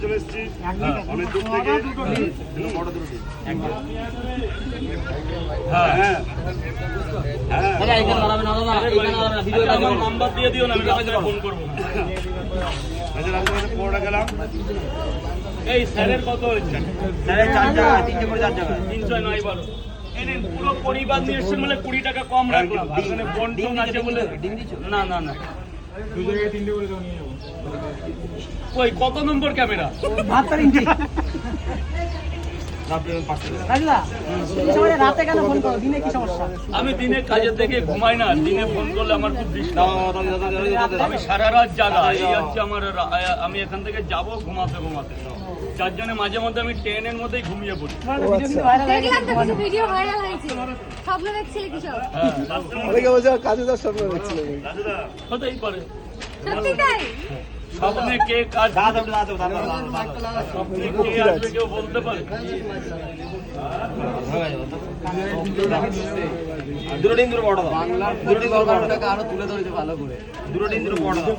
চলে এসেছি অনেক দূর থেকে। নাম্বার দিয়ে দিও না, আমি ফোন করবো। পড়া গেলাম এই স্যারের কত হচ্ছে? স্যারের 4 জায়গা 300 করে 4 জায়গা 300 নয় 12 এনে পুরো পরিবার নিয়ে এসেছেন বলে 20 টাকা কম রাখলাম। এখানে বন্টন আছে বলে না না না 2 জায়গায় 3টে করে দাও নিয়ে যাবো। কই কত নম্বর ক্যামেরা? 72 ইঞ্চি। আমি দিনে কাজের থেকে ঘুমাই না, দিনে ফোন করলে আমার খুব ডিস্টার্ব। আমি সারা রাত জাগা, এই হচ্ছে আমার। আমি এখান থেকে যাব ঘুমাতে ঘুমাতে, যার জন্য মাঝে মধ্যে আমি ট্রেনের মধ্যেই ঘুমিয়ে পড়ি। হতেই পারে স্বপ্নে কে কাজ স্বপ্নে কে আসবে কেউ বলতে পারে। দুটো দিন বড় দাও, দুটো দিন বড় টাকা আরো তুলে ধরেছে ভালো করে। দুটো দিন বড় দাও।